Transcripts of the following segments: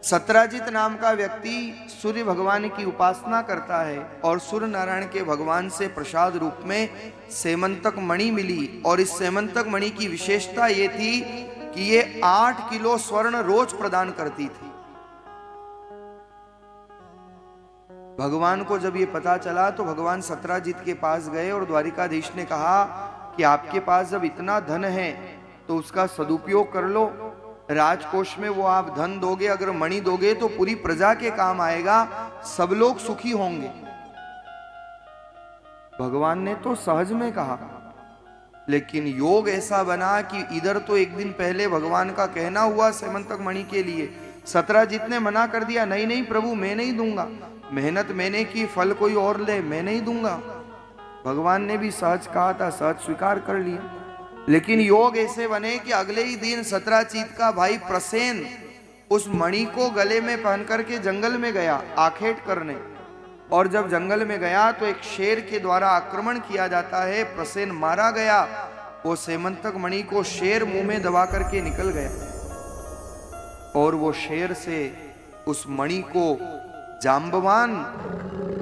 सत्राजित नाम का व्यक्ति सूर्य भगवान की उपासना करता है और सूर्य नारायण के भगवान से प्रसाद रूप में सेमंतक मणि मिली। और इस सेमंतक मणि की विशेषता ये थी कि ये 8 किलो स्वर्ण रोज प्रदान करती थी। भगवान को जब ये पता चला तो भगवान सत्राजित के पास गए और द्वारिकाधीश ने कहा कि आपके पास जब इतना धन है तो उसका सदुपयोग कर लो। राजकोष में वो आप धन दोगे, अगर मणि दोगे तो पूरी प्रजा के काम आएगा, सब लोग सुखी होंगे। भगवान ने तो सहज में कहा, लेकिन योग ऐसा बना कि इधर तो एक दिन पहले भगवान का कहना हुआ सेमंतक मणि के लिए, सत्राजित ने मना कर दिया, नहीं नहीं प्रभु मैं नहीं दूंगा, मेहनत मैंने की, फल कोई और ले, मैं नहीं दूंगा। भगवान ने भी सहज कहा था, सहज स्वीकार कर लिया। लेकिन योग ऐसे बने कि अगले ही दिन सत्राजित का भाई प्रसेन उस मणि को गले में पहन करके जंगल में गया आखेट करने। और जब जंगल में गया तो एक शेर के द्वारा आक्रमण किया जाता है, प्रसेन मारा गया। वो सेमंतक मणि को शेर मुंह में दबा करके निकल गया और वो शेर से उस मणि को जांबवान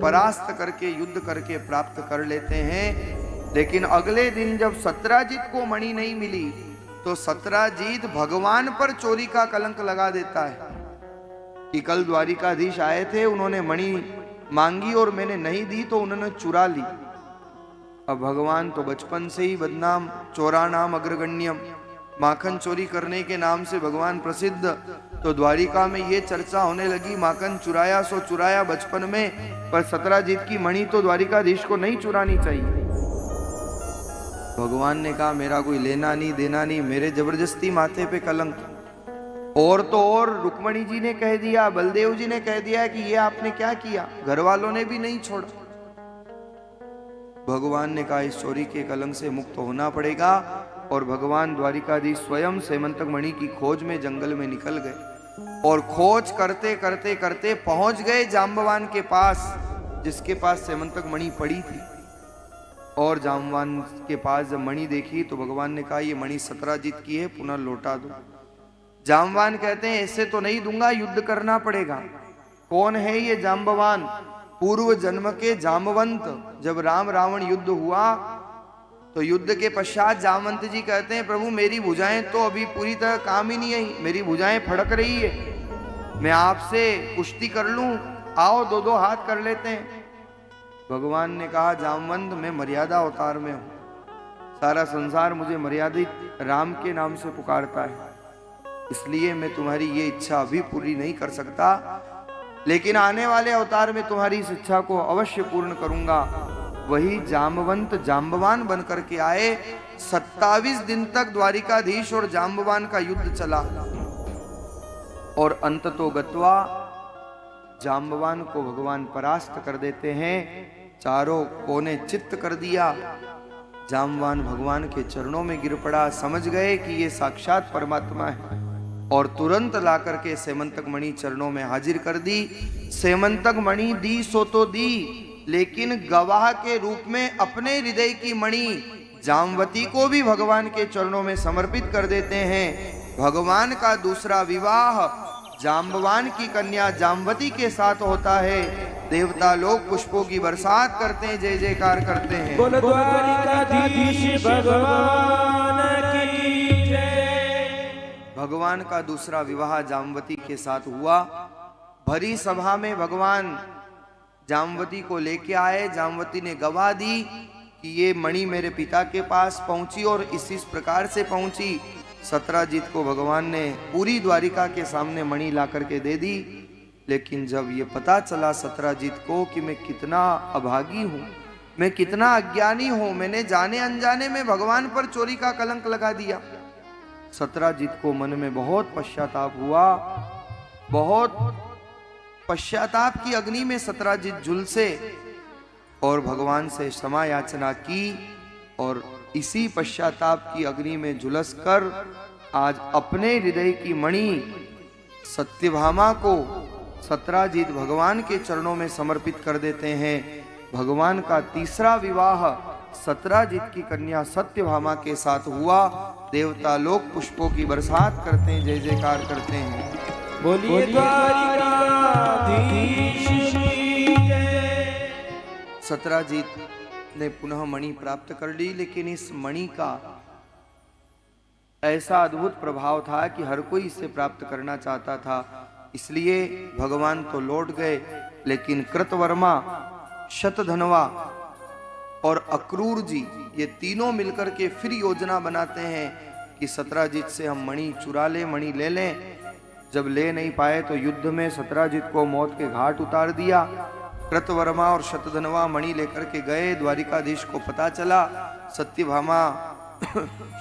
परास्त करके युद्ध करके प्राप्त कर लेते हैं। लेकिन अगले दिन जब सत्राजित को मणि नहीं मिली तो सत्राजित भगवान पर चोरी का कलंक लगा देता है कि कल द्वारिकाधीश आए थे, उन्होंने मणि मांगी और मैंने नहीं दी तो उन्होंने चुरा ली। अब भगवान तो बचपन से ही बदनाम, चोरा नाम अग्रगण्यम, माखन चोरी करने के नाम से भगवान प्रसिद्ध। तो द्वारिका में ये चर्चा होने लगी, माखन चुराया सो चुराया बचपन में, पर सत्राजित की मणि तो द्वारिकाधीश को नहीं चुरानी चाहिए। भगवान ने कहा मेरा कोई लेना नहीं देना नहीं, मेरे जबरदस्ती माथे पे कलंक। और तो और रुक्मणी जी ने कह दिया, बलदेव जी ने कह दिया कि ये आपने क्या किया, घर वालों ने भी नहीं छोड़ा। भगवान ने कहा इस चोरी के कलंक से मुक्त होना पड़ेगा। और भगवान द्वारिकाधीश स्वयं सेमंतक मणि की खोज में जंगल में निकल गए और खोज करते करते करते पहुंच गए जांबवान के पास, जिसके पास सेमंतक मणि पड़ी थी। और जांबवान के पास जब मणि देखी तो भगवान ने कहा ये मणि सत्राजित की है, पुनः लौटा दो। जांबवान कहते हैं ऐसे तो नहीं दूंगा, युद्ध करना पड़ेगा। कौन है ये जांबवान? पूर्व जन्म के जामवंत। जब राम रावण युद्ध हुआ तो युद्ध के पश्चात जामवंत जी कहते हैं प्रभु मेरी भुजाएं तो अभी पूरी तरह काम ही नहीं आई, मेरी भुजाएं फड़क रही है, मैं आपसे कुश्ती कर लूं, आओ दो दो हाथ कर लेते हैं। भगवान ने कहा जामवंत मैं मर्यादा अवतार में हूं, सारा संसार मुझे मर्यादित राम के नाम से पुकारता है, इसलिए मैं तुम्हारी ये इच्छा अभी पूरी नहीं कर सकता, लेकिन आने वाले अवतार में तुम्हारी इस इच्छा को अवश्य पूर्ण करूंगा। वही जामवंत जांबवान बन करके आए। 27 दिन तक द्वारिकाधीश और जांबवान का युद्ध चला और अंततो गत्वा जांबवान को भगवान परास्त कर देते हैं, चारों कोने चित्त कर दिया। जांबवान भगवान के चरणों में गिर पड़ा, समझ गए कि ये साक्षात परमात्मा है और तुरंत ला करके सेमंतक मणि चरणों में हाजिर कर दी। सेमंतक मणि दी सो तो दी, लेकिन गवाह के रूप में अपने हृदय की मणि जामवती को भी भगवान के चरणों में समर्पित कर देते हैं। भगवान का दूसरा विवाह जांबवान की कन्या जामवती के साथ होता है। देवता लोग पुष्पों की बरसात करते हैं, जय जयकार करते हैं। बोलो द्वारिकाधीश भगवान की जय। भगवान का दूसरा विवाह जामवती के साथ हुआ। भरी सभा में भगवान जामवती को लेके आए। जामवती ने गवाह दी कि ये मणि मेरे पिता के पास पहुंची और इसी प्रकार से पहुंची। सत्राजित को भगवान ने पूरी द्वारिका के सामने मणि ला करके दे दी। लेकिन जब ये पता चला सत्राजित को कि मैं कितना अभागी हूँ, मैं कितना अज्ञानी हूँ, मैंने जाने अनजाने में भगवान पर चोरी का कलंक लगा दिया, सत्राजित को मन में बहुत पश्चाताप हुआ। बहुत पश्चाताप की अग्नि में सत्राजित झुलसे और भगवान से क्षमा याचना की और इसी पश्चाताप की अग्नि में झुलस कर आज अपने हृदय की मणि सत्यभामा को सत्राजित भगवान के चरणों में समर्पित कर देते हैं। भगवान का तीसरा विवाह सत्राजित की कन्या सत्यभामा के साथ हुआ। देवता लोग पुष्पों की बरसात करते हैं, जय जयकार करते हैं। बोलिए द्वारिकाधीश की जय। सत्राजीत ने पुनः मणि प्राप्त कर ली, लेकिन इस मणि का ऐसा अद्भुत प्रभाव था कि हर कोई इसे प्राप्त करना चाहता था। इसलिए भगवान तो लौट गए, लेकिन कृतवर्मा, शतधनवा और अक्रूर जी ये तीनों मिलकर के फिर योजना बनाते हैं कि सत्राजीत से हम मणि चुरा लें, मणि ले लें। जब ले नहीं पाए तो युद्ध में सत्राजीत को मौत के घाट उतार दिया। कृतवर्मा और शतधनवा मणि लेकर के गए। द्वारिकाधीश को पता चला। सत्यभामा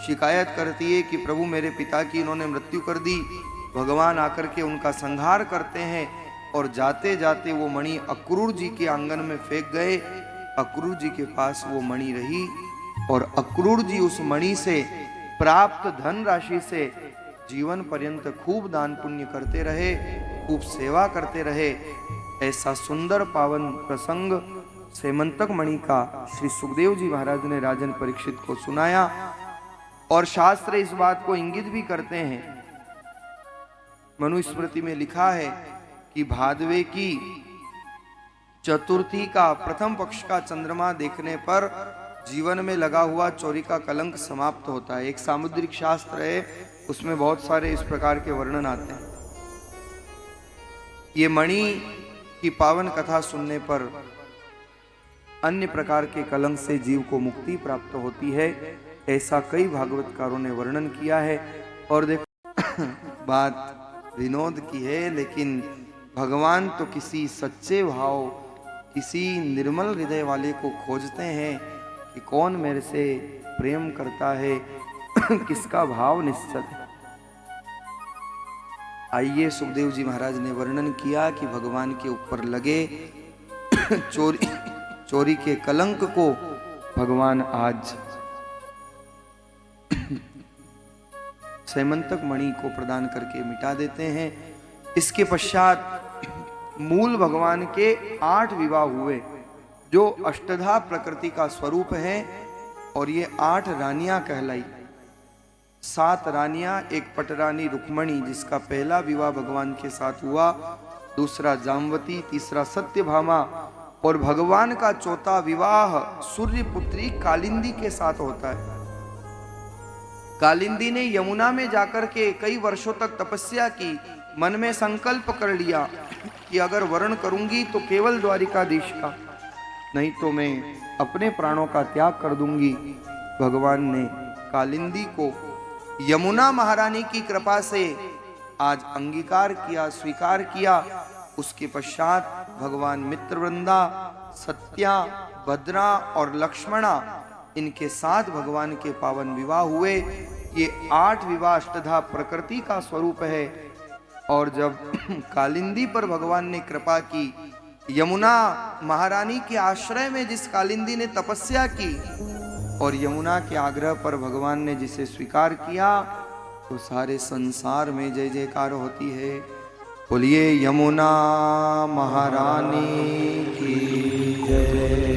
शिकायत करती है कि प्रभु मेरे पिता की इन्होंने मृत्यु कर दी। भगवान आकर के उनका संहार करते हैं और जाते जाते वो मणि अक्रूर जी के आंगन में फेंक गए। अक्रूर जी के पास वो मणि रही और अक्रूर जी उस मणि से प्राप्त धन राशि से जीवन पर्यंत खूब दान पुण्य करते रहे, खूब सेवा करते रहे। ऐसा सुंदर पावन प्रसंग सेमंतक मणि का श्री सुखदेव जी महाराज ने राजन परीक्षित को सुनाया। और शास्त्र इस बात को इंगित भी करते हैं। मनुस्मृति में लिखा है कि भादवे की चतुर्थी का प्रथम पक्ष का चंद्रमा देखने पर जीवन में लगा हुआ चोरी का कलंक समाप्त होता है। एक सामुद्रिक शास्त्र है, उसमें बहुत सारे इस प्रकार के वर्णन आते हैं। ये मणि की पावन कथा सुनने पर अन्य प्रकार के कलंक से जीव को मुक्ति प्राप्त होती है, ऐसा कई भागवतकारों ने वर्णन किया है। और देखो बात विनोद की है, लेकिन भगवान तो किसी सच्चे भाव, किसी निर्मल हृदय वाले को खोजते हैं कि कौन मेरे से प्रेम करता है, किसका भाव निश्चल है। आइए सुखदेव जी महाराज ने वर्णन किया कि भगवान के ऊपर लगे चोरी के कलंक को भगवान आज सेमंतक मणि को प्रदान करके मिटा देते हैं। इसके पश्चात मूल भगवान के 8 विवाह हुए, जो अष्टधा प्रकृति का स्वरूप है। और ये 8 रानियां कहलाई। 7 रानियां, एक पटरानी रुक्मणी जिसका पहला विवाह भगवान के साथ हुआ, दूसरा जामवती, तीसरा सत्यभामा और भगवान का चौथा विवाह सूर्यपुत्री कालिंदी के साथ होता है। कालिंदी ने यमुना में जाकर के कई वर्षों तक तपस्या की, मन में संकल्प कर लिया कि अगर वर्ण करूंगी तो केवल द्वारिकाधीश का, नहीं तो मैं अपने प्राणों का त्याग कर दूंगी। भगवान ने कालिंदी को यमुना महारानी की कृपा से आज अंगीकार किया, स्वीकार किया। उसके पश्चात भगवान मित्रवृंदा, सत्या, भद्रा और लक्ष्मणा, इनके साथ भगवान के पावन विवाह हुए। ये 8 विवाह अष्टधा प्रकृति का स्वरूप है। और जब कालिंदी पर भगवान ने कृपा की, यमुना महारानी के आश्रय में जिस कालिंदी ने तपस्या की और यमुना के आग्रह पर भगवान ने जिसे स्वीकार किया, तो सारे संसार में जय जयकार होती है। बोलिए यमुना महारानी की जय।